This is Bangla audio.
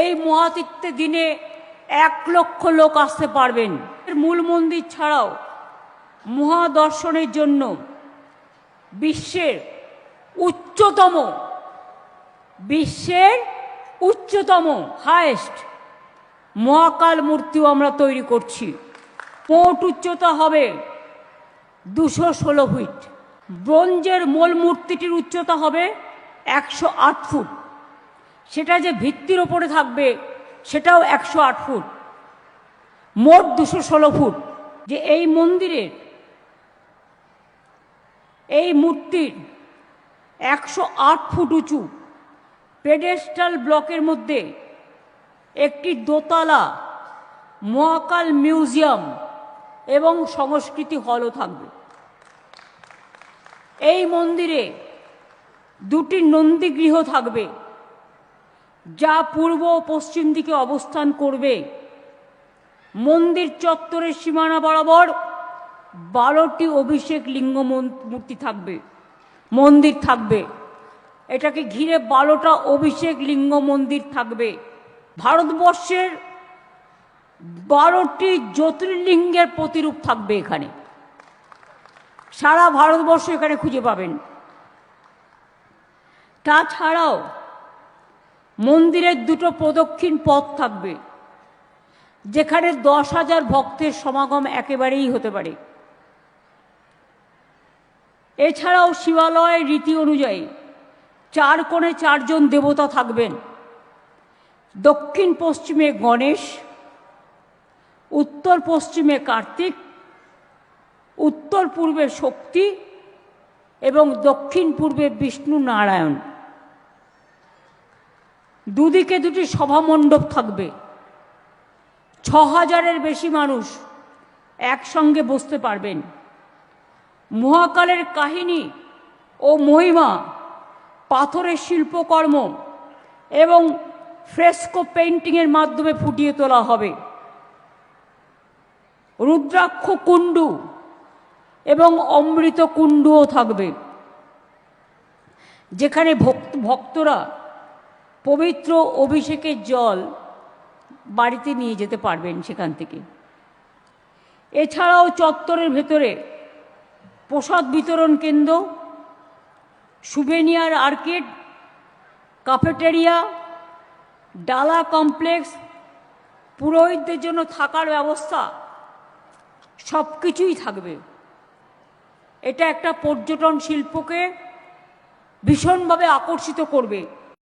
এই মহাতীর্থে দিনে 1 লক্ষ লোক আসতে পারবেন। মূল মন্দির ছাড়াও মহাদর্শনের জন্য বিশ্বের উচ্চতম হায়েস্ট মহাকাল মূর্তিও আমরা তৈরি করছি। মোট উচ্চতা হবে 216 ফিট। ব্রোঞ্জের মূল মূর্তিটির উচ্চতা হবে 108 ফুট। সেটা যে ভিত্তির ওপরে থাকবে সেটাও 108 ফুট, মোট 216 ফুট। যে এই মন্দিরের এই মূর্তির 108 ফুট উঁচু পেডেস্টাল ব্লকের মধ্যে একটি দোতলা মহাকাল মিউজিয়াম এবং সংস্কৃতি হলও থাকবে। এই মন্দিরে 2টি নন্দীগৃহ থাকবে, যা পূর্ব ও পশ্চিম দিকে অবস্থান করবে। মন্দির চত্বরের সীমানা বরাবর 12টি অভিষেক লিঙ্গ মূর্তি থাকবে, মন্দির থাকবে। এটাকে ঘিরে 12টা অভিষেক লিঙ্গ মন্দির থাকবে। ভারতবর্ষের 12টি জ্যোতির্লিঙ্গের প্রতিরূপ থাকবে এখানে। সারা ভারতবর্ষ এখানে খুঁজে পাবেন। তাছাড়াও মন্দিরের 2টো প্রদক্ষিণ পথ থাকবে, যেখানে 10,000 ভক্তের সমাগম একেবারেই হতে পারে। এছাড়াও শিবালয়ের রীতি অনুযায়ী 4 কোণে 4 জন দেবতা থাকবেন। দক্ষিণ পশ্চিমে গণেশ, উত্তর পশ্চিমে কার্তিক, উত্তর পূর্বে শক্তি এবং দক্ষিণ পূর্বে বিষ্ণু নারায়ণ। দুদিকে 2টি সভামণ্ডপ থাকবে। 6,000-এর বেশি মানুষ একসঙ্গে বসতে পারবেন। মহাকালের কাহিনী ও মহিমা পাথরের শিল্পকর্ম এবং ফ্রেস্কো পেইন্টিংয়ের মাধ্যমে ফুটিয়ে তোলা হবে। রুদ্রাক্ষ কুণ্ডু এবং অমৃত কুণ্ডুও থাকবে, যেখানে ভক্তরা পবিত্র অভিষেকের জল বাড়িতে নিয়ে যেতে পারবেন সেখান থেকে। এছাড়াও চত্বরের ভেতরে প্রসাদ বিতরণ কেন্দ্র, সুভেনিয়ার আর্কেড, ক্যাফেটেরিয়া, ডালা কমপ্লেক্স, পুরোহিতদের জন্য থাকার ব্যবস্থা সব কিছুই থাকবে। এটা একটা পর্যটন শিল্পকে ভীষণভাবে আকর্ষিত করবে।